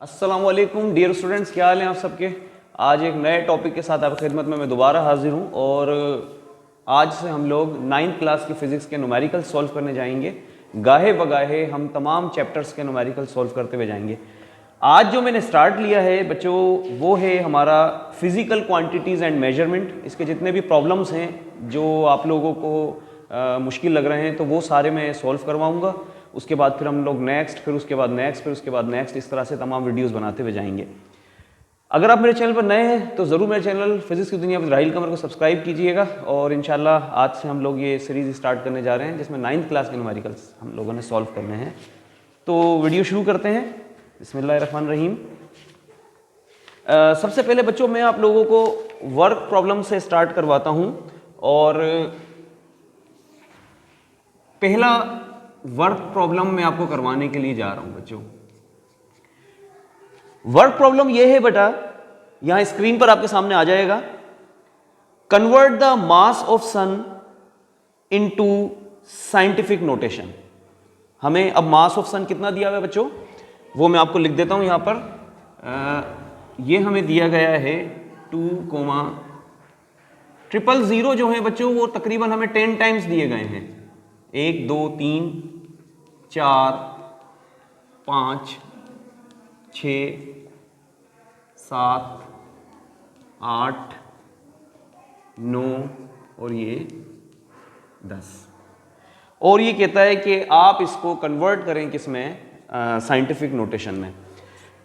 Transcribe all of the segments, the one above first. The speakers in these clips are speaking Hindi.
अस्सलामुअलैकुम डियर स्टूडेंट्स, क्या हाल हैं आप सबके। आज एक नए टॉपिक के साथ आपकी खिदमत में मैं दोबारा हाजिर हूं और आज से हम लोग 9th क्लास की फ़िज़िक्स के न्यूमेरिकल सॉल्व करने जाएंगे। गाहे बगाहे हम तमाम चैप्टर्स के न्यूमेरिकल सॉल्व करते हुए जाएंगे। आज जो मैंने स्टार्ट लिया है बच्चों वो है हमारा फिज़िकल क्वांटिटीज़ एंड मेजरमेंट। इसके जितने भी प्रॉब्लम्स हैं जो आप लोगों को मुश्किल लग रहे हैं तो वो सारे मैं सॉल्व करवाऊँगा। उसके बाद फिर हम लोग नेक्स्ट, फिर उसके बाद नेक्स्ट, फिर उसके बाद नेक्स्ट, इस तरह से तमाम वीडियोस बनाते हुए जाएंगे। अगर आप मेरे चैनल पर नए हैं तो ज़रूर मेरे चैनल फिजिक्स की दुनिया में राहिल कमर को सब्सक्राइब कीजिएगा। और इंशाल्लाह आज से हम लोग ये सीरीज़ स्टार्ट करने जा रहे हैं जिसमें 9th क्लास के न्यूमेरिकल्स हम लोगों ने सॉल्व करने हैं। तो वीडियो शुरू करते हैं। बिस्मिल्लाहिर्रहमानिर्रहीम। सबसे पहले बच्चों मैं आप लोगों को वर्क प्रॉब्लम से स्टार्ट करवाता हूँ और पहला वर्क प्रॉब्लम मैं आपको करवाने के लिए जा रहा हूं बच्चों। वर्क प्रॉब्लम यह है बेटा, यहां स्क्रीन पर आपके सामने आ जाएगा। Convert the mass of sun into scientific notation. हमें अब मास ऑफ सन कितना दिया हुआ है बच्चों, वो मैं आपको लिख देता हूं यहां पर। ये हमें दिया गया है 2,000 जो है बच्चों वो तकरीबन हमें 10 टाइम्स दिए गए हैं। 1 2 3 4 5 6 7 8 9 और ये 10। और ये कहता है कि आप इसको कन्वर्ट करें किसमें, साइंटिफिक नोटेशन में।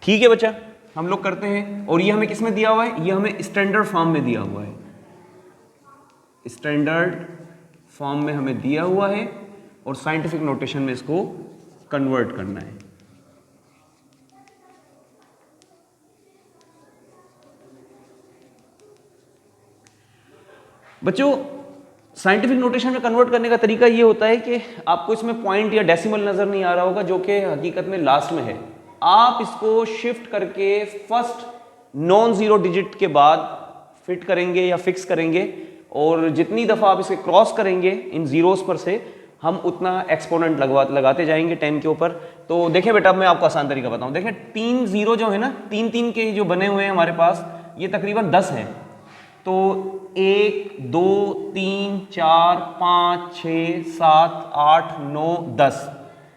ठीक है बच्चा, हम लोग करते हैं। और ये हमें किसमें दिया हुआ है, ये हमें स्टैंडर्ड फॉर्म में दिया हुआ है। स्टैंडर्ड फॉर्म में हमें दिया हुआ है और साइंटिफिक नोटेशन में इसको कन्वर्ट करना है। बच्चों साइंटिफिक नोटेशन में कन्वर्ट करने का तरीका ये होता है कि आपको इसमें पॉइंट या डेसिमल नजर नहीं आ रहा होगा जो कि हकीकत में लास्ट में है। आप इसको शिफ्ट करके फर्स्ट नॉन जीरो डिजिट के बाद फिट करेंगे या फिक्स करेंगे और जितनी दफा आप इसे क्रॉस करेंगे इन जीरोस पर से हम उतना एक्सपोनेंट लगाते जाएंगे 10 के ऊपर। तो देखें बेटा, मैं आपको आसान तरीका बताऊं। देखें 3 जीरो जो है ना, 3 के जो बने हुए हैं हमारे पास, ये तकरीबन 10 हैं। तो 1 2 3 4 5 6 7 8 9 10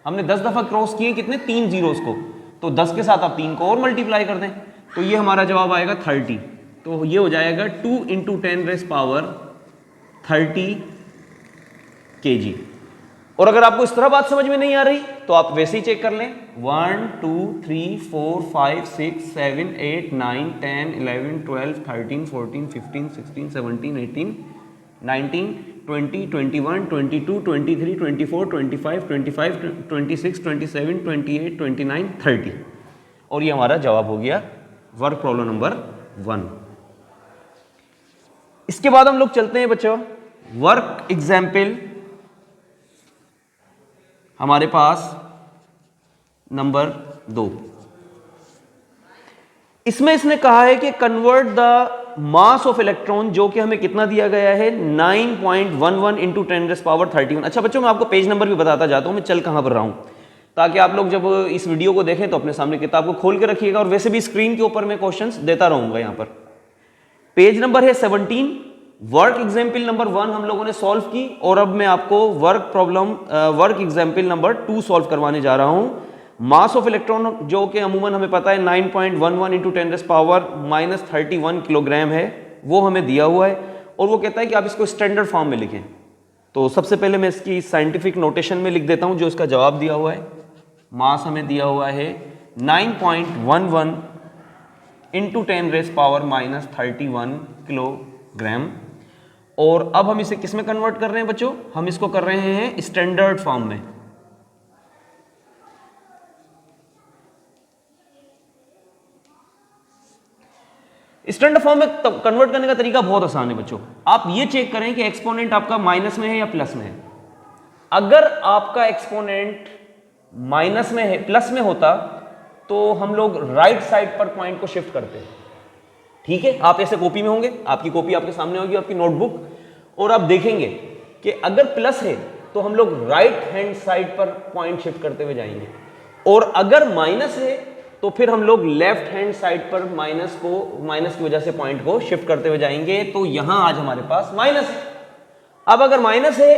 हमने 10 दफा क्रॉस किए कितने, 3 जीरोस को। तो 10 के साथ आप 3 को और मल्टीप्लाई कर दें तो ये हमारा जवाब आएगा 30। तो ये हो जाएगा 2 × 10⁻30 kg। और अगर आपको इस तरह बात समझ में नहीं आ रही तो आप वैसे ही चेक कर लें। 1 2 3 4 5 6 7 8 9 10 11 12 13 14 15 16 17 18 19 20 21 22 23 24 25 25 26 27 28 29 30। और ये हमारा जवाब हो गया वर्क प्रॉब्लम नंबर 1। इसके बाद हम लोग चलते हैं बच्चों वर्क एग्जाम्पल हमारे पास नंबर 2। इसमें इसने कहा है कि convert the mass of electron, जो कि हमें कितना दिया गया है 9.11 × 10⁻31। अच्छा बच्चों, मैं आपको पेज नंबर भी बताता जाता हूं मैं चल कहां पर रहा हूं, ताकि आप लोग जब इस वीडियो को देखें तो अपने सामने किताब को खोल के रखिएगा। और वैसे भी स्क्रीन के ऊपर मैं क्वेश्चंस देता रहूंगा। यहां पर पेज नंबर है 17। वर्क एग्जाम्पल नंबर 1 हम लोगों ने सॉल्व की और अब मैं आपको वर्क एग्जाम्पल नंबर 2 सॉल्व करवाने जा रहा हूं। मास ऑफ इलेक्ट्रॉन जो कि अमूमन हमें पता है 9.11 × 10⁻31 किलोग्राम है, वो हमें दिया हुआ है। और वो कहता है कि आप इसको स्टैंडर्ड फॉर्म में लिखें। तो सबसे पहले मैं इसकी साइंटिफिक नोटेशन में लिख देता हूं जो इसका जवाब दिया हुआ है। मास हमें दिया हुआ है 9.11 × 10⁻31 किलोग्राम। और अब हम इसे किस में कन्वर्ट कर रहे हैं बच्चों, हम इसको कर रहे हैं स्टैंडर्ड फॉर्म में। स्टैंडर्ड फॉर्म में कन्वर्ट करने का तरीका बहुत आसान है बच्चों। आप ये चेक करें कि एक्सपोनेंट आपका माइनस में है या प्लस में है। अगर आपका एक्सपोनेंट माइनस में है, प्लस में होता तो हम लोग राइट साइड पर पॉइंट को शिफ्ट करते हैं। ठीक है, आप ऐसे कॉपी में होंगे, आपकी कॉपी आपके सामने होगी, आपकी नोटबुक, और आप देखेंगे कि अगर प्लस है तो हम लोग राइट हैंड साइड पर पॉइंट शिफ्ट करते हुए जाएंगे, और अगर माइनस है तो फिर हम लोग लेफ्ट हैंड साइड पर माइनस की वजह से पॉइंट को शिफ्ट करते हुए जाएंगे, तो यहां आज हमारे पास माइनस है। अब अगर माइनस है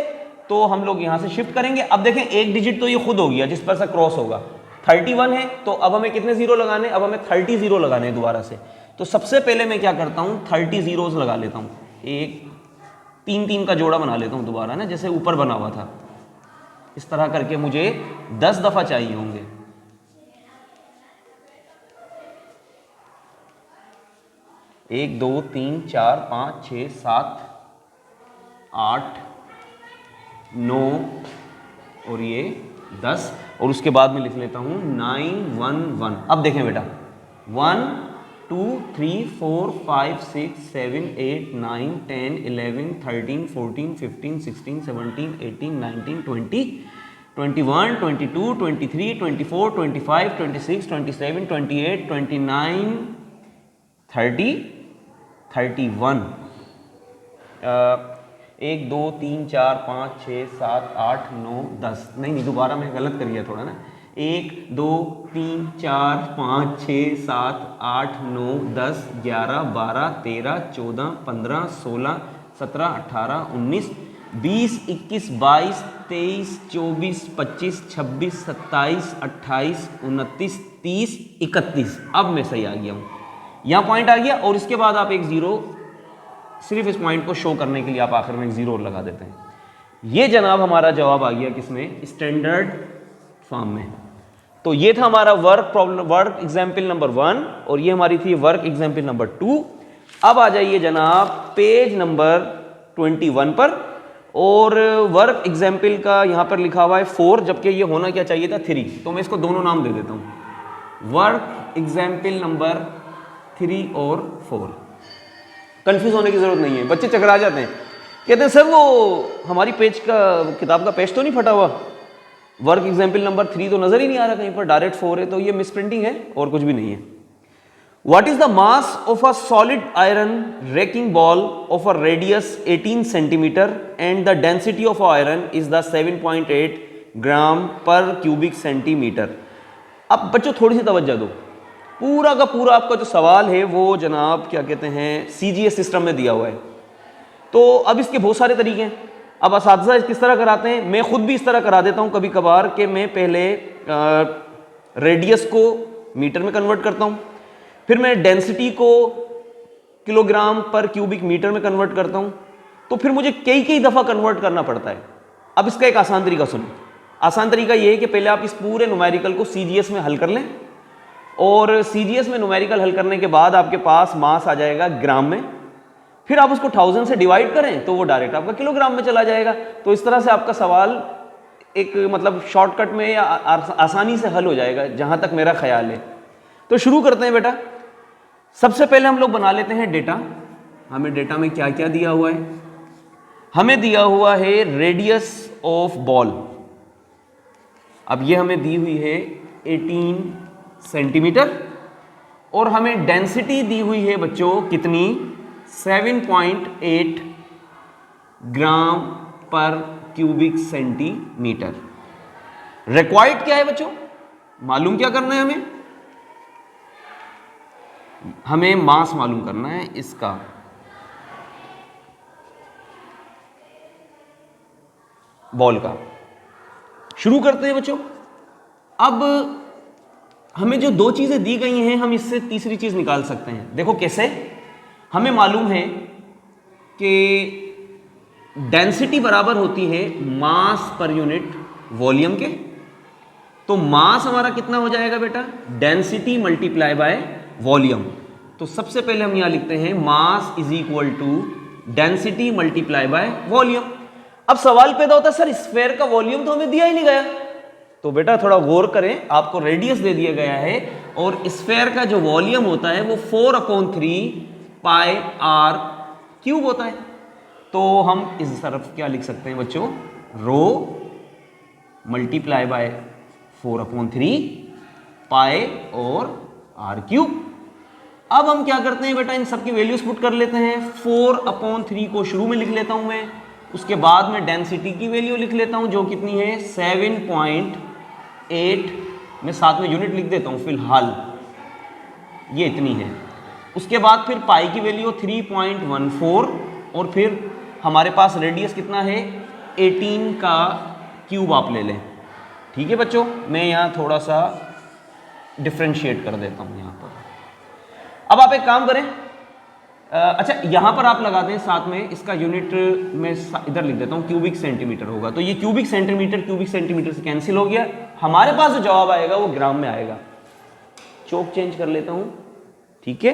तो हम लोग यहां से शिफ्ट करेंगे। अब देखें एक डिजिट तो ये खुद हो गया जिस पर से क्रॉस होगा, 31 है, तो अब हमें कितने जीरो लगाने, अब हमें 30 जीरो लगाने हैं दोबारा से। तो सबसे पहले मैं क्या करता हूं, 30 जीरोस लगा लेता हूं, एक 3-3 का जोड़ा बना लेता हूं दोबारा ना, जैसे ऊपर बना हुआ था। इस तरह करके मुझे 10 दफा चाहिए होंगे। 1 2 3 4 5 6 7 8 9 और ये 10, और उसके बाद में लिख लेता हूं 9 1 1। अब देखें बेटा, 1 2 3 4 5 6 7 8 9 10 11 13 14 15 16 17 18 19 20 21 22 23 24 25 26 27 28 29 30 31। 1 2 3 4 5 6 7 8 9 10, नहीं दोबारा मैं गलत कर गया थोड़ा ना। 1 2 3 4 5 6 7 8 9 10 11 12 13 14 15 16 17 18 19 20 21 22 23 24 25 26 27 28 29 30 31। अब मैं सही आ गया हूं, यहां पॉइंट आ गया, और इसके बाद आप एक जीरो, सिर्फ इस पॉइंट को शो करने के लिए आप आखिर में एक जीरो लगा देते हैं। ये जनाब हमारा जवाब आ गया किसमें, स्टैंडर्ड फॉर्म में। तो ये था हमारा वर्क एग्जाम्पल नंबर 1, और ये हमारी थी वर्क एग्जाम्पल नंबर 2। अब आ जाइए जनाब पेज नंबर 21 पर, और वर्क एग्जाम्पल का यहां पर लिखा हुआ है 4, जबकि ये होना क्या चाहिए था 3, तो मैं इसको दोनों नाम दे देता हूं, वर्क एग्जाम्पल नंबर 3 और 4। कंफ्यूज होने की जरूरत नहीं है, बच्चे चकरा जाते हैं, कहते हैं सर वो हमारी पेज का किताब का पेज तो नहीं फटा हुआ, वर्क एग्जाम्पल नंबर 3 तो नजर ही नहीं आ रहा कहीं पर, डायरेक्ट 4 है, तो ये मिस प्रिंटिंग है और कुछ भी नहीं है। What is the mass of a solid iron racking ball of a radius 18 centimetre and the density of iron is the 7.8 ग्राम पर क्यूबिक सेंटीमीटर। अब बच्चों थोड़ी सी तवज्जो दो, पूरा का पूरा आपका जो सवाल है वो जनाब क्या कहते हैं CGS सिस्टम में दिया हुआ है। तो अब इसके बहुत सारे तरीके हैं। अब असातिज़ा किस तरह कराते हैं, मैं खुद भी इस तरह करा देता हूं कभी कभार कि मैं पहले रेडियस को मीटर में कन्वर्ट करता हूं, फिर मैं डेंसिटी को किलोग्राम पर क्यूबिक मीटर में कन्वर्ट करता हूं, तो फिर मुझे कई दफ़ा कन्वर्ट करना पड़ता है। अब इसका एक आसान तरीका सुनो, आसान तरीका यह है कि पहले आप इस पूरे न्यूमेरिकल को CGS में हल कर लें, और CGS में न्यूमेरिकल हल करने के बाद आपके पास मास आ जाएगा ग्राम में, फिर आप उसको 1000 से डिवाइड करें तो वो डायरेक्ट आपका किलोग्राम में चला जाएगा। तो इस तरह से आपका सवाल एक मतलब शॉर्टकट में या आसानी से हल हो जाएगा, जहां तक मेरा ख्याल है। तो शुरू करते हैं बेटा। सबसे पहले हम लोग बना लेते हैं डेटा। हमें डेटा में क्या क्या दिया हुआ है, हमें दिया हुआ है रेडियस ऑफ बॉल, अब ये हमें दी हुई है 18 सेंटीमीटर, और हमें डेंसिटी दी हुई है बच्चों कितनी, 7.8 ग्राम पर क्यूबिक सेंटीमीटर। रिक्वायर्ड क्या है बच्चों, मालूम क्या करना है, हमें मास मालूम करना है इसका। बॉल का शुरू करते हैं बच्चों। अब हमें जो दो चीजें दी गई हैं, हम इससे तीसरी चीज निकाल सकते हैं। देखो कैसे, हमें मालूम है कि डेंसिटी बराबर होती है मास पर यूनिट वॉल्यूम के। तो मास हमारा कितना हो जाएगा बेटा, डेंसिटी मल्टीप्लाई बाय वॉल्यूम। तो सबसे पहले हम यहां लिखते हैं mass is equal to density multiply by volume. अब सवाल पैदा होता है सर स्फेयर का वॉल्यूम तो हमें दिया ही नहीं गया। तो बेटा थोड़ा गौर करें, आपको रेडियस दे दिया गया है और स्फेयर का जो वॉल्यूम होता है वो 4/3 पाई आर क्यूब होता है। तो हम इस तरफ क्या लिख सकते हैं बच्चों, रो मल्टीप्लाई बाय 4/3 पाई और आर क्यूब। अब हम क्या करते हैं बेटा, इन सब की वैल्यूज पुट कर लेते हैं। 4/3 को शुरू में लिख लेता हूं मैं, उसके बाद में डेंसिटी की वैल्यू लिख लेता हूं जो कितनी है 7.8, मैं साथ में यूनिट लिख देता हूं फिलहाल, ये इतनी है। उसके बाद फिर पाई की वैल्यू 3.14 और फिर हमारे पास रेडियस कितना है 18 का क्यूब आप ले लें। ठीक है बच्चों, मैं यहाँ थोड़ा सा डिफ्रेंशिएट कर देता हूँ यहाँ पर। अब आप एक काम करें, अच्छा यहाँ पर आप लगा दें साथ में इसका यूनिट में इधर लिख देता हूँ, क्यूबिक सेंटीमीटर होगा। तो ये क्यूबिक सेंटीमीटर से कैंसिल हो गया। हमारे पास जो जवाब आएगा वो ग्राम में आएगा। चौक चेंज कर लेता हूँ, ठीक है।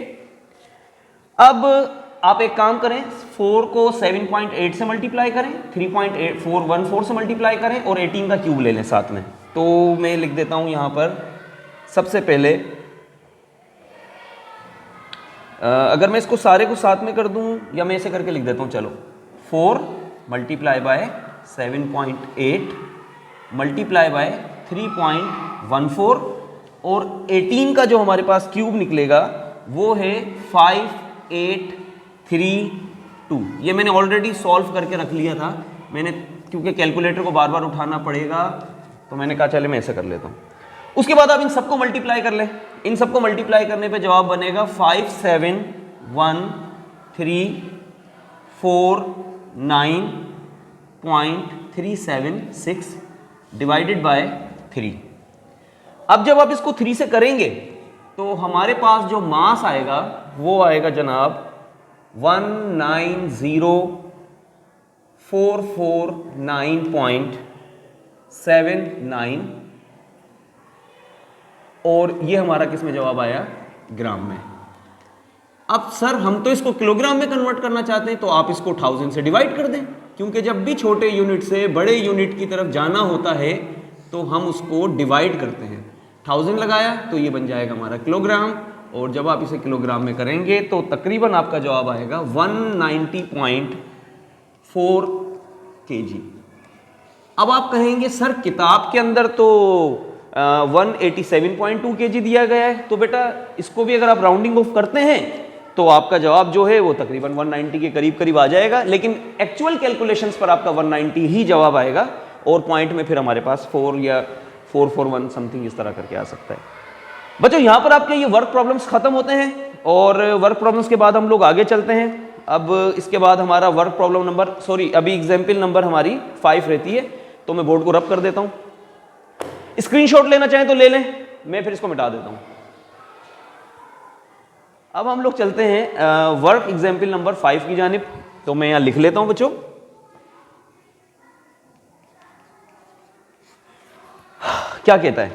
अब आप एक काम करें, 4 को 7.8 से मल्टीप्लाई करें, 3.414 से मल्टीप्लाई करें और 18 का क्यूब ले लें साथ में। तो मैं लिख देता हूँ यहाँ पर सबसे पहले, अगर मैं इसको सारे को साथ में कर दूं या मैं ऐसे करके लिख देता हूं, चलो 4 मल्टीप्लाई बाय 7.8 मल्टीप्लाई बाय 3.14 और 18 का जो हमारे पास क्यूब निकलेगा वो है 5832। ये मैंने ऑलरेडी सॉल्व करके रख लिया था मैंने, क्योंकि कैलकुलेटर को बार बार उठाना पड़ेगा तो मैंने कहा चले मैं ऐसे कर लेता हूँ। उसके बाद आप इन सबको मल्टीप्लाई कर लें। इन सबको मल्टीप्लाई करने पे जवाब बनेगा 571349.376 डिवाइडेड बाय 3। अब जब आप इसको 3 से करेंगे तो हमारे पास जो मास आएगा वो आएगा जनाब 190,449.79 और ये हमारा किस में जवाब आया, ग्राम में। अब सर हम तो इसको किलोग्राम में कन्वर्ट करना चाहते हैं, तो आप इसको 1000 से डिवाइड कर दें, क्योंकि जब भी छोटे यूनिट से बड़े यूनिट की तरफ जाना होता है तो हम उसको डिवाइड करते हैं। 1000 लगाया तो ये बन जाएगा हमारा किलोग्राम, और जब आप इसे किलोग्राम में करेंगे तो तकरीबन आपका जवाब आएगा 190.4 kg। अब आप कहेंगे सर किताब के अंदर तो 187.2 kg दिया गया है, तो बेटा इसको भी अगर आप राउंडिंग ऑफ करते हैं तो आपका जवाब जो है वो तकरीबन 190 के करीब करीब आ जाएगा, लेकिन एक्चुअल कैलकुलेशंस पर आपका 190 ही जवाब आएगा और पॉइंट में फिर हमारे पास 4 या 441 समथिंग इस तरह करके आ सकता है। बच्चों यहाँ पर आपके ये वर्क प्रॉब्लम्स खत्म होते हैं और वर्क प्रॉब्लम्स के बाद हम लोग आगे चलते हैं। अब इसके बाद हमारा वर्क प्रॉब्लम नंबर अभी एग्जाम्पल नंबर हमारी 5 रहती है, तो मैं बोर्ड को रब कर देता हूँ। स्क्रीनशॉट लेना चाहें तो ले लें, मैं फिर इसको मिटा देता हूं। अब हम लोग चलते हैं वर्क एग्जाम्पल नंबर 5 की जानिब, तो मैं यहां लिख लेता हूं बच्चों। क्या कहता है,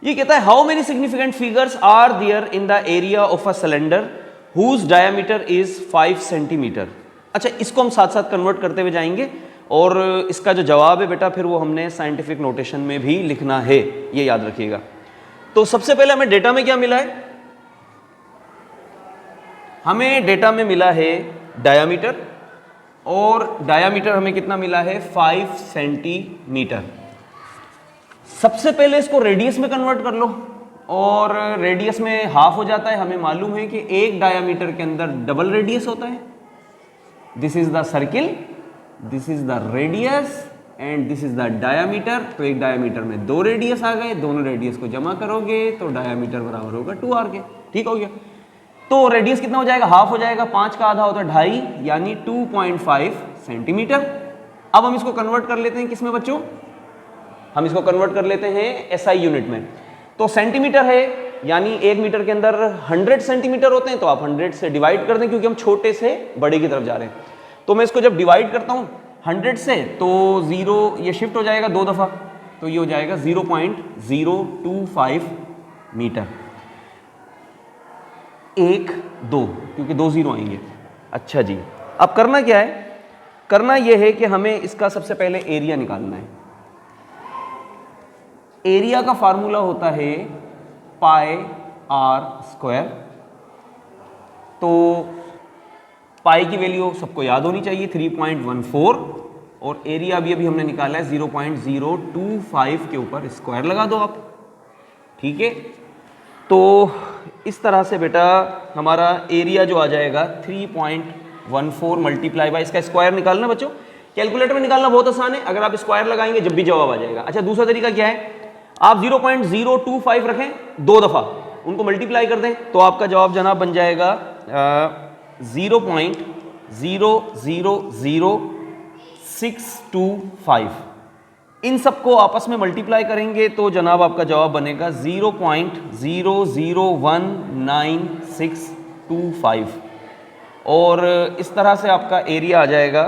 ये कहता है how many significant figures are there in the area of a cylinder whose diameter is 5 centimetre. अच्छा, इसको हम साथ साथ कन्वर्ट करते हुए जाएंगे और इसका जो जवाब है बेटा फिर वो हमने साइंटिफिक नोटेशन में भी लिखना है, ये याद रखिएगा। तो सबसे पहले हमें डेटा में क्या मिला है, हमें डेटा में मिला है डायामीटर, और डायामीटर हमें कितना मिला है 5 सेंटीमीटर। सबसे पहले इसको रेडियस में कन्वर्ट कर लो, और रेडियस में हाफ हो जाता है। हमें मालूम है कि एक डायामीटर के अंदर डबल रेडियस होता है। This is the circle, this is the radius and this is the diameter. तो एक डायामीटर में 2 रेडियस आ गए, दोनों रेडियस को जमा करोगे तो डायामीटर बराबर होगा 2r के। ठीक हो गया, तो रेडियस कितना हो जाएगा, हाफ हो जाएगा, 5 का आधा होता है 2.5, यानी 2.5 सेंटीमीटर। अब हम इसको कन्वर्ट कर लेते हैं किस में बच्चों, हम इसको कन्वर्ट कर लेते हैं SI यूनिट में। तो सेंटीमीटर है, यानी 1 मीटर के अंदर 100 सेंटीमीटर होते हैं, तो आप 100 से डिवाइड कर दें क्योंकि हम छोटे से बड़े की तरफ जा रहे हैं। तो मैं इसको जब डिवाइड करता हूं 100 से तो 0 ये शिफ्ट हो जाएगा 2 दफा, तो ये हो जाएगा 0.025 मीटर। 1 2 क्योंकि 2 0 आएंगे। अच्छा जी, अब करना क्या है, करना यह है कि हमें इसका सबसे पहले एरिया निकालना है। एरिया का फार्मूला होता है पाई r स्क्वायर। तो पाई की वैल्यू सबको याद होनी चाहिए 3.14, और एरिया भी अभी हमने निकाला है 0.025 के ऊपर स्क्वायर लगा दो आप। ठीक है, तो इस तरह से बेटा हमारा एरिया जो आ जाएगा 3.14 मल्टीप्लाई बाय, इसका स्क्वायर निकालना बच्चों कैलकुलेटर में निकालना बहुत आसान है, अगर आप स्क्वायर लगाएंगे जब भी जवाब आ जाएगा। अच्छा, दूसरा तरीका क्या है, आप 0.025 रखें 2 दफा, उनको मल्टीप्लाई कर दें तो आपका जवाब जनाब बन जाएगा 0.000625। इन सबको आपस में मल्टीप्लाई करेंगे तो जनाब आपका जवाब बनेगा 0.00192625 और इस तरह से आपका एरिया आ जाएगा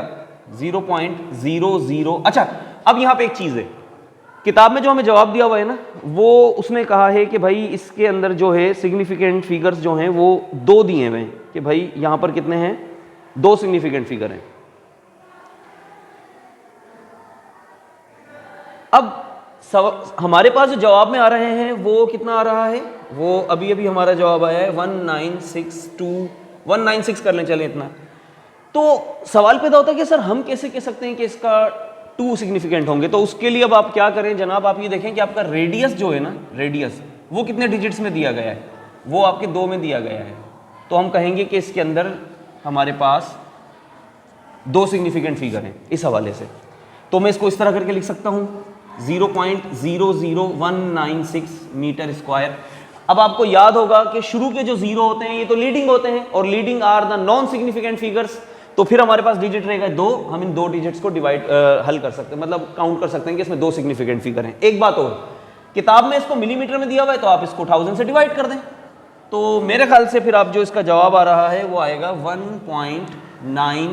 0.00। अच्छा, अब यहाँ पे एक चीज़ है, किताब में जो हमें जवाब दिया हुआ है ना, वो उसने कहा है कि भाई इसके अंदर जो है सिग्निफिकेंट फिगर्स जो हैं वो 2 दिए हुए हैं कि भाई यहाँ पर कितने हैं, 2 सिग्निफिकेंट फिगर हैं। अब हमारे पास जो जवाब में आ रहे हैं वो कितना आ रहा है, वो अभी अभी हमारा जवाब आया है 196 कर लें, चलें इतना। तो सवाल पैदा होता है कि सर हम कैसे कह सकते हैं कि इसका 2 सिग्निफिकेंट होंगे। तो उसके लिए अब आप क्या करें जनाब, आप ये देखें कि आपका रेडियस जो है ना, रेडियस वो कितने डिजिट्स में दिया गया है, वो आपके 2 में दिया गया है। तो हम कहेंगे कि इसके अंदर हमारे पास 2 सिग्निफिकेंट फिगर हैं इस हवाले से। तो मैं इसको इस तरह करके लिख सकता हूँ 0.00196 मीटर स्क्वायर। अब आपको याद होगा कि शुरू के जो 0 होते हैं ये तो लीडिंग होते हैं और leading are the non significant figures. तो फिर हमारे पास डिजिट रहेगा 2, हम इन 2 डिजिट्स को हल कर सकते हैं, मतलब काउंट कर सकते हैं कि इसमें 2 सिग्निफिकेंट फिगर हैं। एक बात और, किताब में इसको मिलीमीटर में दिया हुआ है तो आप इसको 1000 से डिवाइड कर दें, तो मेरे ख्याल से फिर आप जो इसका जवाब आ रहा है वो आएगा 1.9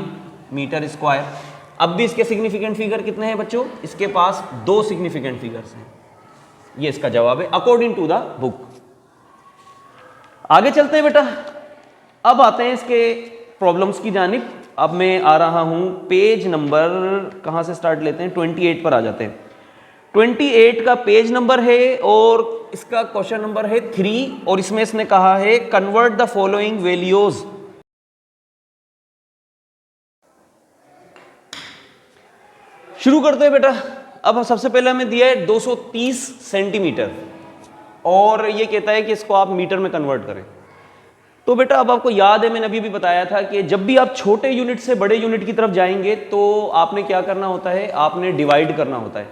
मीटर स्क्वायर। अब भी इसके सिग्निफिकेंट फिगर कितने हैं बच्चों, इसके पास 2 सिग्निफिकेंट फिगर्स हैं। ये इसका जवाब है अकॉर्डिंग टू द बुक। आगे चलते हैं बेटा, अब आते हैं इसके प्रॉब्लम्स की जानिब। अब मैं आ रहा हूं पेज नंबर, कहां से स्टार्ट लेते हैं, 28 पर आ जाते हैं। 28 का पेज नंबर है और इसका क्वेश्चन नंबर है 3 और इसमें इसने कहा है कन्वर्ट द फॉलोइंग वैल्यूज। शुरू करते हैं बेटा। अब सबसे पहले हमें दिया है 230 सेंटीमीटर और ये कहता है कि इसको आप मीटर में कन्वर्ट करें। तो बेटा अब आपको याद है, मैंने अभी भी बताया था कि जब भी आप छोटे यूनिट से बड़े यूनिट की तरफ जाएंगे तो आपने क्या करना होता है, आपने डिवाइड करना होता है।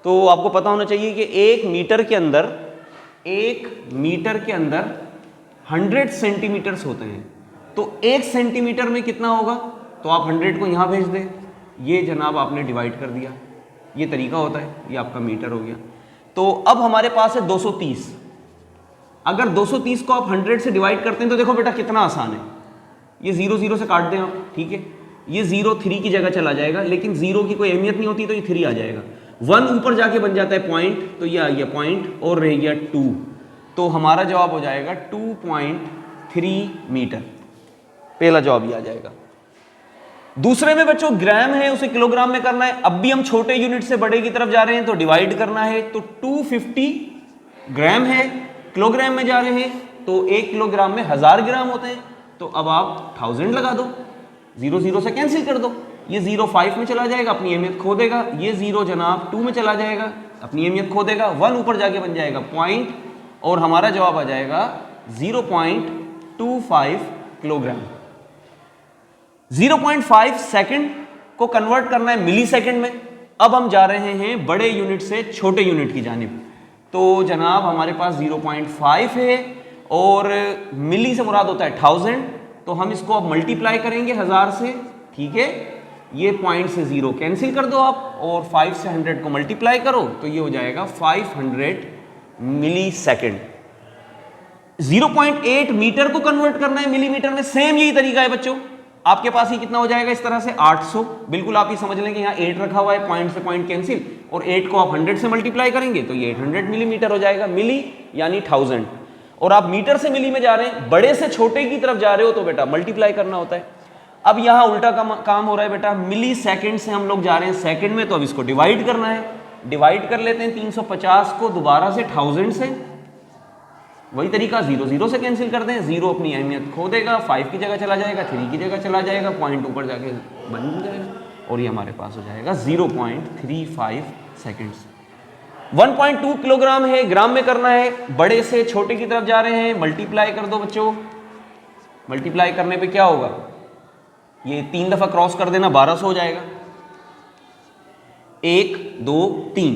तो आपको पता होना चाहिए कि 1 मीटर के अंदर 100 सेंटीमीटर्स होते हैं। तो 1 सेंटीमीटर में कितना होगा, तो आप 100 को यहाँ भेज दें, ये जनाब आपने डिवाइड कर दिया, ये तरीका होता है, ये आपका मीटर हो गया। तो अब हमारे पास है 230। अगर 230 को आप 100 से डिवाइड करते हैं तो देखो बेटा कितना आसान है, ये 0 0 से काट दें आप, ठीक है, ये 0 3 की जगह चला जाएगा, लेकिन 0 की कोई अहमियत नहीं होती तो ये 3 आ जाएगा। 1 ऊपर जाके बन जाता है पॉइंट, तो ये आ गया पॉइंट और रह गया 2, तो हमारा जवाब हो जाएगा 2.3 मीटर। पहला जवाब ये आ जाएगा। दूसरे में बच्चों ग्राम है, उसे किलोग्राम में करना है। अब भी हम छोटे यूनिट से बड़े की तरफ जा रहे हैं तो डिवाइड करना है, तो 250 ग्राम है, किलोग्राम में जा रहे हैं तो 1 किलोग्राम में 1000 ग्राम होते हैं। तो अब आप 1000 लगा दो, 0 0 से कैंसिल कर दो, ये 0 5 में चला जाएगा, अपनी अहमियत खो देगा, ये 0 जनाब 2 में चला जाएगा, अपनी अहमियत खो देगा, 1 ऊपर जाके बन जाएगा पॉइंट और हमारा जवाब आ जाएगा 0.25 किलोग्राम। 0.5 सेकंड को कन्वर्ट करना है मिली सेकंड में। अब हम जा रहे हैं बड़े यूनिट से छोटे यूनिट की जानिब। तो जनाब हमारे पास 0.5 है और मिली से मुराद होता है 1000, तो हम इसको अब मल्टीप्लाई करेंगे 1000 से, ठीक है, ये पॉइंट से 0 कैंसिल कर दो आप और 5 से 100 को मल्टीप्लाई करो तो ये हो जाएगा 500 मिली सेकेंड। 0.8 मीटर को कन्वर्ट करना है मिलीमीटर में, सेम यही तरीका है बच्चों। आपके पास ही कितना हो जाएगा इस तरह से 800, बिल्कुल आप ही समझ लें कि यहाँ 8 रखा हुआ है, पॉइंट से पॉइंट कैंसिल, और 8 को आप 100 से मल्टीप्लाई करेंगे तो ये 800 मिलीमीटर हो जाएगा, मिली यानी 1000। और आप मीटर से मिली में जा रहे हैं, बड़े से छोटे की तरफ जा रहे हो तो बेटा मल्टीप्लाई करना होता है। अब यहाँ उल्टा काम हो रहा है बेटा, मिली सेकेंड से हम लोग जा रहे हैं सेकेंड में, तो अब इसको डिवाइड करना है। डिवाइड कर लेते हैं 350 को दोबारा से 1000 से, वही तरीका 0 0 से कैंसिल कर दें, 0 अपनी अहमियत खो देगा, 5 की जगह चला जाएगा, 3 की जगह चला जाएगा, पॉइंट ऊपर जाके बन जाएगा और ये हमारे पास हो जाएगा 0.35 सेकेंड्स। 1.2 किलोग्राम है, ग्राम में करना है, बड़े से छोटे की तरफ जा रहे हैं, मल्टीप्लाई कर दो बच्चों। मल्टीप्लाई करने पे क्या होगा, ये 3 दफा क्रॉस कर देना, 1200 हो जाएगा। 1 2 3,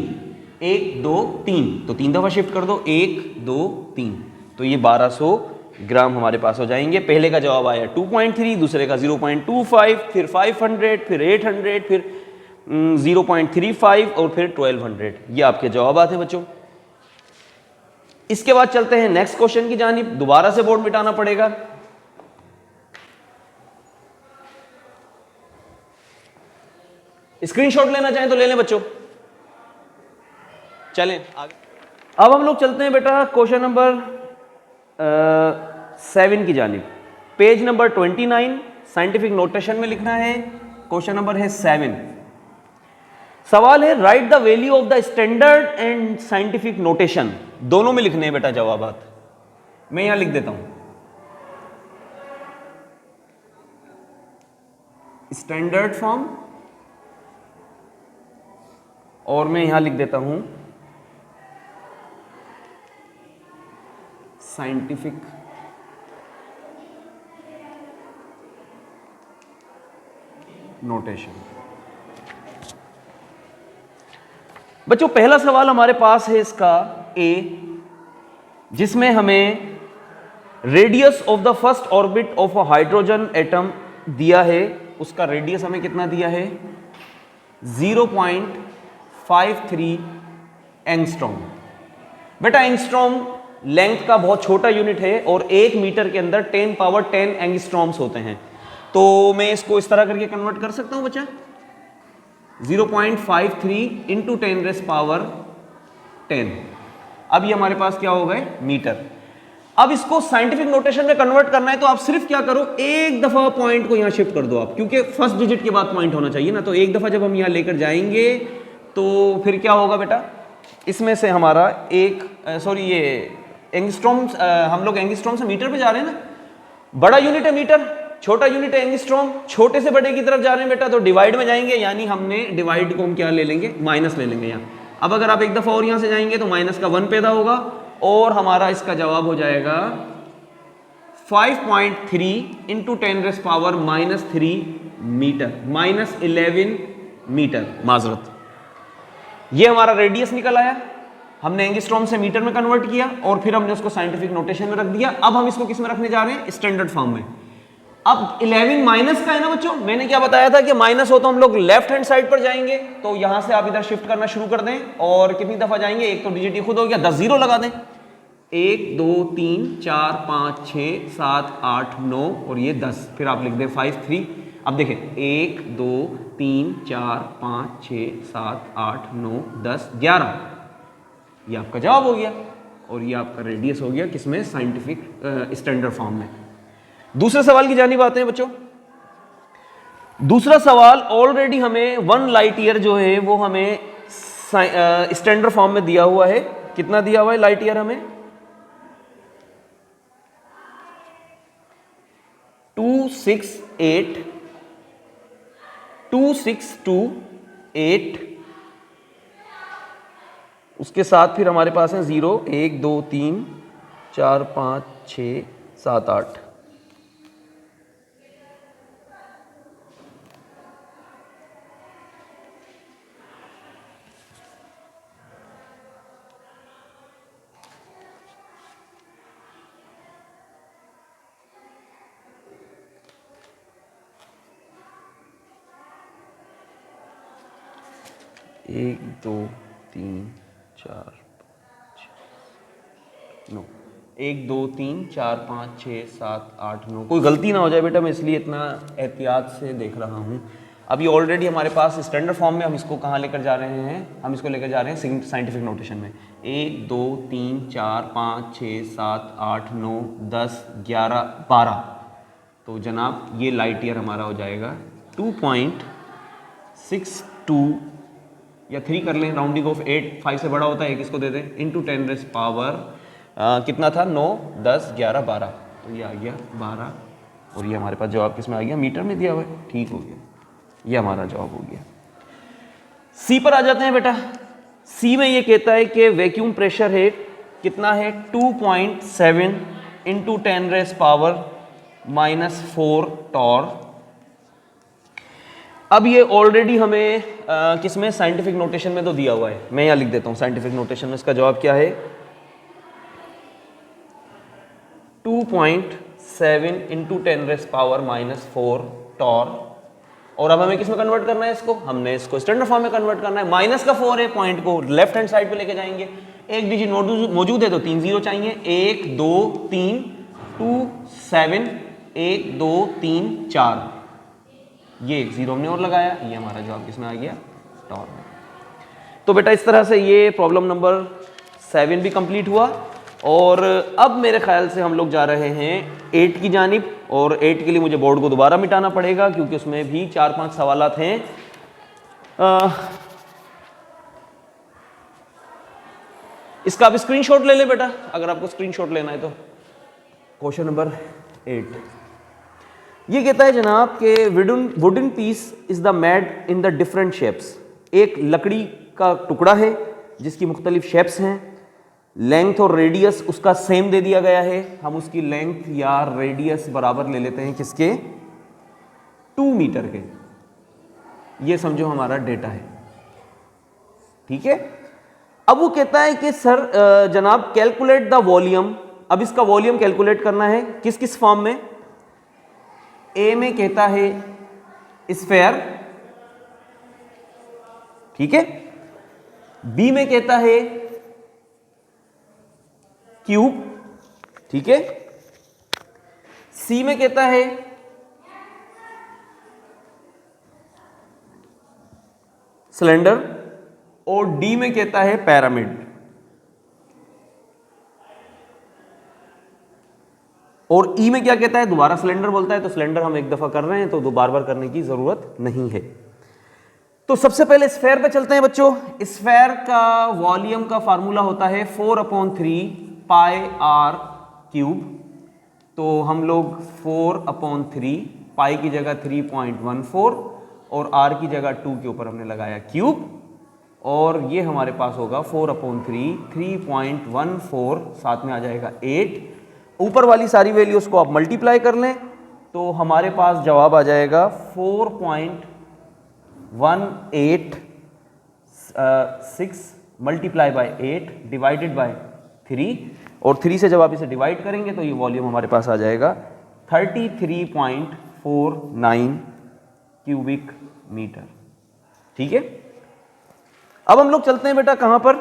1 2 3, तो 3 दफा शिफ्ट कर दो, 1 2 3, तो ये 1200 ग्राम हमारे पास हो जाएंगे। पहले का जवाब आया 2.3, दूसरे का 0.25, फिर 500, फिर 800, फिर 0.35 और फिर 1200। ये आपके जवाब आते हैं बच्चों। इसके बाद चलते हैं नेक्स्ट क्वेश्चन की जानिब। दोबारा से बोर्ड मिटाना पड़ेगा। स्क्रीनशॉट लेना चाहें तो ले लें बच्चों। चलें आगे। अब हम लोग चलते हैं बेटा क्वेश्चन नंबर 7 की जानिब। पेज नंबर 29 साइंटिफिक नोटेशन में लिखना है। क्वेश्चन नंबर है 7। सवाल है right the value of the standard and scientific notation. दोनों में लिखने हैं बेटा जवाबात। मैं यहां लिख देता हूं स्टैंडर्ड फॉर्म और मैं यहां लिख देता हूं साइंटिफिक नोटेशन। बच्चों पहला सवाल हमारे पास है इसका ए, जिसमें हमें radius of the first orbit of a hydrogen atom दिया है। उसका रेडियस हमें कितना दिया है 0.53 एंगस्ट्रॉम। बेटा एंगस्ट्रॉम लेंथ का बहुत छोटा यूनिट है और 1 मीटर के अंदर 10 पावर 10 एंगस्ट्रॉम्स होते हैं। तो मैं इसको इस तरह करके कन्वर्ट कर सकता हूं बच्चा 0.53 इंटू 10 रेज़ पावर 10। अब ये हमारे पास क्या हो गए मीटर। अब इसको साइंटिफिक नोटेशन में कन्वर्ट करना है तो आप सिर्फ क्या करो एक दफा पॉइंट को यहां शिफ्ट कर दो आप, क्योंकि फर्स्ट डिजिट के बाद पॉइंट होना चाहिए ना। तो एक दफा जब हम यहां लेकर जाएंगे तो फिर क्या होगा बेटा, इसमें से हमारा ये एंगस्ट्रॉम, हम लोग एंगस्ट्रॉम से मीटर पे जा रहे हैं ना। बड़ा यूनिट है मीटर, छोटा यूनिट है एंगस्ट्रॉम। छोटे से बड़े की तरफ जा रहे हैं बेटा तो डिवाइड में जाएंगे, यानी हमने डिवाइड को हम क्या ले लेंगे माइनस ले लेंगे यहाँ। अब अगर आप एक दफा और यहां से जाएंगे तो माइनस का 1 पैदा होगा और हमारा इसका जवाब हो जाएगा 5.3 into 10 raise power -3 meter, -11 meter माजरत। ये हमारा रेडियस निकल आया। हमने एंगस्ट्रॉम से मीटर में कन्वर्ट किया और फिर हमने उसको साइंटिफिक नोटेशन में रख दिया। अब हम इसको किस में रखने जा रहे हैं स्टैंडर्ड फॉर्म में। अब 11 माइनस का है ना बच्चों, मैंने क्या बताया था कि माइनस हो तो हम लोग लेफ्ट हैंड साइड पर जाएंगे। तो यहां से आप इधर शिफ्ट करना शुरू कर दें और कितनी दफा जाएंगे, एक तो डिजिट खुद हो गया, 10 जीरो लगा दें। 1 2 3 4 5 6 7 8 9 और ये 10, फिर आप लिख दें 5 3। अब देखें 1 2 3 4 5 6 7 8 9 10 11, ये आपका जवाब हो गया और ये आपका रेडियस हो गया किसमें साइंटिफिक स्टैंडर्ड फॉर्म में। दूसरे सवाल की जानिब आते हैं बच्चों। दूसरा सवाल ऑलरेडी हमें 1 लाइट ईयर जो है वो हमें स्टैंडर्ड फॉर्म में दिया हुआ है। कितना दिया हुआ है लाइट ईयर हमें 2628। उसके साथ फिर हमारे पास है 0 1 2 3 4 5 6 7 8। एक दो तीन चार 9 1 2 3 4 5 6 7 8 9। कोई गलती ना हो जाए बेटा, मैं इसलिए इतना एहतियात से देख रहा हूँ। अभी ऑलरेडी हमारे पास स्टैंडर्ड फॉर्म में हम इसको कहाँ लेकर जा रहे हैं, हम इसको लेकर जा रहे हैं साइंटिफिक नोटेशन में। 1 2 3 4 5 6 7 8 9 10 11 12। तो जनाब ये लाइट ईयर हमारा हो जाएगा 2.62 या 3 कर लें, राउंडिंग ऑफ 8 5 से बड़ा होता है, किसको दे दें इंटू 10 रेज़ पावर कितना था 9 10 11 12। तो ये आ गया 12 और ये हमारे पास जवाब किस में आ गया मीटर में दिया हुआ है। ठीक हो गया, ये हमारा जवाब हो गया। सी पर आ जाते हैं बेटा। सी में ये कहता है कि वैक्यूम प्रेशर है कितना है 2.7 इंटू 10 रेज़ पावर -4 टॉर। अब ये ऑलरेडी हमें किसमें साइंटिफिक नोटेशन में तो दिया हुआ है। मैं यहाँ लिख देता हूँ साइंटिफिक नोटेशन में इसका जवाब क्या है 2.7 इंटू 10⁻⁻⁴ टॉर। और अब हमें किस में कन्वर्ट करना है इसको, हमने इसको स्टैंडर्ड फॉर्म में कन्वर्ट करना है। माइनस का 4 है, पॉइंट को लेफ्ट हैंड साइड पे लेके जाएंगे। एक डिजिट मौजूद है तो 3 जीरो चाहिए, 1 2 3 2 7 1 2 3 4, ये एक जीरो हमने और लगाया, ये हमारा जवाब किसमें आ गया, टॉर में। तो बेटा इस तरह से ये प्रॉब्लम नंबर 7 भी कंप्लीट हुआ। और अब मेरे ख्याल से हम लोग जा रहे हैं 8 की जानिब, और 8 के लिए मुझे बोर्ड को दोबारा मिटाना पड़ेगा क्योंकि उसमें भी 4-5 सवालात हैं। इसका आप स्क्रीनशॉट ले लें बेटा, अगर आपको स्क्रीनशॉट लेना है तो। क्वेश्चन नंबर 8 ये कहता है जनाब के wooden piece is the made in the different shapes. एक लकड़ी का टुकड़ा है जिसकी मुख्तलिफ शेप्स हैं, लेंथ और रेडियस उसका सेम दे दिया गया है। हम उसकी लेंथ या रेडियस बराबर ले लेते हैं किसके, 2 मीटर के। ये समझो हमारा डेटा है, ठीक है। अब वो कहता है कि सर जनाब कैलकुलेट द वॉल्यूम। अब इसका वॉल्यूम कैलकुलेट करना है किस किस फॉर्म में। ए में कहता है स्फेयर, ठीक है। बी में कहता है क्यूब, ठीक है। सी में कहता है सिलेंडर, और डी में कहता है पिरामिड। और ई में क्या कहता है, दोबारा सिलेंडर बोलता है। तो सिलेंडर हम एक दफा कर रहे हैं तो दो बार बार करने की जरूरत नहीं है। तो सबसे पहले स्फेयर पे चलते हैं बच्चों। स्फेयर का वॉल्यूम का फार्मूला होता है 4/3 पाई आर क्यूब। तो हम लोग 4/3 पाई की जगह 3.14 और आर की जगह 2 के ऊपर हमने लगाया क्यूब, और ये हमारे पास होगा 4/3 3.14, साथ में आ जाएगा 8। ऊपर वाली सारी वैल्यूज को आप मल्टीप्लाई कर लें तो हमारे पास जवाब आ जाएगा 4.186 मल्टीप्लाई बाय 8 डिवाइडेड बाय 3, और 3 से जब आप इसे डिवाइड करेंगे तो ये वॉल्यूम हमारे पास आ जाएगा 33.49 क्यूबिक मीटर, ठीक है। अब हम लोग चलते हैं बेटा कहाँ पर,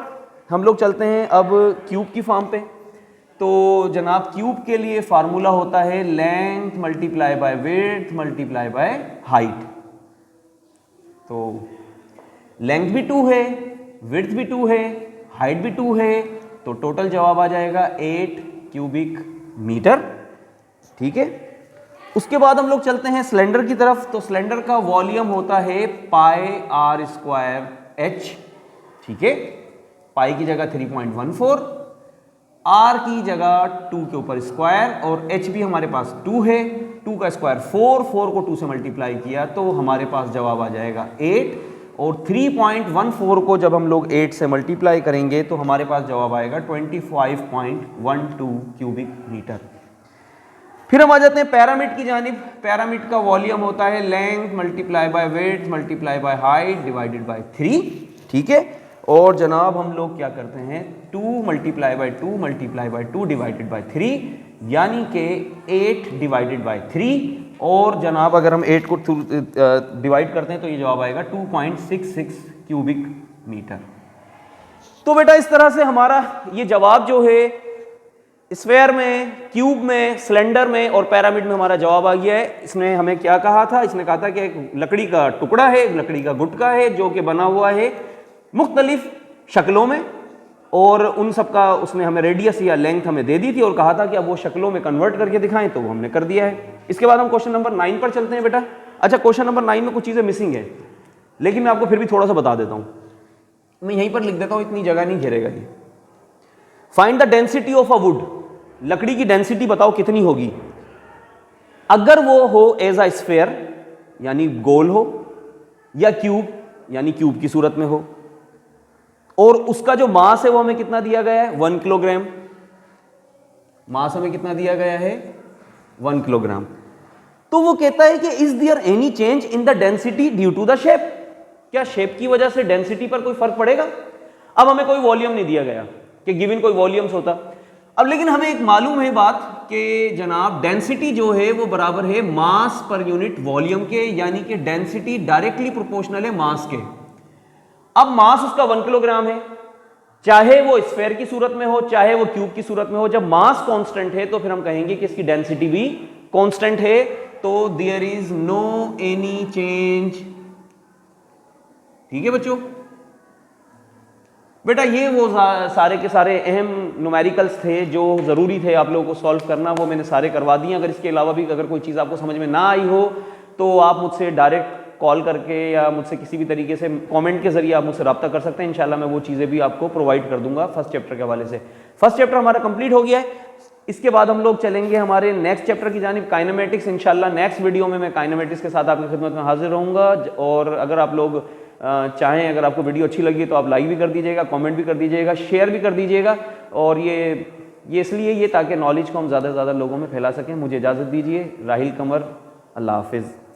हम लोग चलते हैं अब क्यूब की फॉर्म पे। तो जनाब क्यूब के लिए फार्मूला होता है length multiply by width multiply by height. तो लेंथ भी 2 है, विड्थ भी 2 है, हाइट भी 2 है, तो टोटल जवाब आ जाएगा 8 क्यूबिक मीटर, ठीक है। उसके बाद हम लोग चलते हैं सिलेंडर की तरफ। तो सिलेंडर का वॉल्यूम होता है पाई आर स्क्वायर एच, ठीक है। पाई की जगह 3.14, आर की जगह 2 के ऊपर स्क्वायर, और एच भी हमारे पास 2 है, 2 का स्क्वायर 4 को 2 से मल्टीप्लाई किया तो हमारे पास जवाब आ जाएगा 8, और 3.14 को जब हम लोग 8 से मल्टीप्लाई करेंगे तो हमारे पास जवाब आएगा 25.12 क्यूबिक मीटर। फिर हम आ जाते हैं पिरामिड की जानिब। पिरामिड का वॉल्यूम होता है length multiply by width multiply by height divided by 3, ठीक है। और जनाब हम लोग क्या करते हैं 2 multiply by 2 multiply by 2 divided by 3, यानी कि 8 डिवाइडेड बाय 3, और जनाब अगर हम 8 को डिवाइड करते हैं तो ये जवाब आएगा 2.66 क्यूबिक मीटर। तो बेटा इस तरह से हमारा ये जवाब जो है स्फेयर में, क्यूब में, सिलेंडर में और पिरामिड में हमारा जवाब आ गया है। इसने हमें क्या कहा था, इसने कहा था कि एक लकड़ी का टुकड़ा है, एक लकड़ी का गुटका है जो कि बना हुआ है मुख्तलिफ शक्लों में, और उन सब का उसने हमें रेडियस या लेंथ हमें दे दी थी और कहा था कि अब वो शक्लों में कन्वर्ट करके दिखाएं, तो वो हमने कर दिया है। इसके बाद हम क्वेश्चन नंबर 9 पर चलते हैं बेटा। अच्छा, क्वेश्चन नंबर 9 में कुछ चीज़ें मिसिंग है, लेकिन मैं आपको फिर भी थोड़ा सा बता देता हूँ। मैं यहीं पर लिख देता हूँ, इतनी जगह नहीं घेरेगा ये। Find the density of a would. लकड़ी की डेंसिटी बताओ कितनी होगी अगर वो हो एज अ स्फेयर यानी गोल हो, या क्यूब यानी क्यूब की सूरत में हो, और उसका जो मास है वो हमें कितना दिया गया है 1 किलोग्राम। मास हमें कितना दिया गया है 1 किलोग्राम। तो वो कहता है कि is there any change in the density due to the shape. क्या शेप की वजह से डेंसिटी पर कोई फर्क पड़ेगा। अब हमें कोई वॉल्यूम नहीं दिया गया कि गिवन कोई वॉल्यूम्स होता। अब लेकिन हमें एक मालूम है बात कि जनाब डेंसिटी जो है वो बराबर है मास पर यूनिट वॉल्यूम के, यानी कि डेंसिटी डायरेक्टली प्रोपोर्शनल है मास के। अब मास उसका 1 किलोग्राम है, चाहे वो स्फेयर की सूरत में हो चाहे वो क्यूब की सूरत में हो। जब मास कांस्टेंट है तो फिर हम कहेंगे कि इसकी डेंसिटी भी कांस्टेंट है, तो there is no any change. ठीक है बच्चों, बेटा ये वो सारे के सारे अहम न्यूमेरिकल्स थे जो ज़रूरी थे आप लोगों को सॉल्व करना, वो मैंने सारे करवा दिए। अगर इसके अलावा भी अगर कोई चीज़ आपको समझ में ना आई हो तो आप मुझसे डायरेक्ट कॉल करके या मुझसे किसी भी तरीके से कमेंट के जरिए आप मुझसे रब्ता कर सकते हैं। इंशाल्लाह मैं वो चीज़ें भी आपको प्रोवाइड कर दूंगा फर्स्ट चैप्टर के हवाले से। फर्स्ट चैप्टर हमारा कंप्लीट हो गया है। इसके बाद हम लोग चलेंगे हमारे नेक्स्ट चैप्टर की जानिब, काइनेमेटिक्स। इंशाल्लाह नेक्स्ट वीडियो में मैं काइनेमेटिक्स के साथ आपकी खिदमत में हाजिर रहूँगा। और अगर आप लोग चाहें, अगर आपको वीडियो अच्छी लगी तो आप लाइक भी कर दीजिएगा, कमेंट भी कर दीजिएगा, शेयर भी कर दीजिएगा। और ये इसलिए ये ताकि नॉलेज को हम ज़्यादा से ज़्यादा लोगों में फैला सकें। मुझे इजाज़त दीजिए। राहिल कंवर, अल्लाह हाफिज़।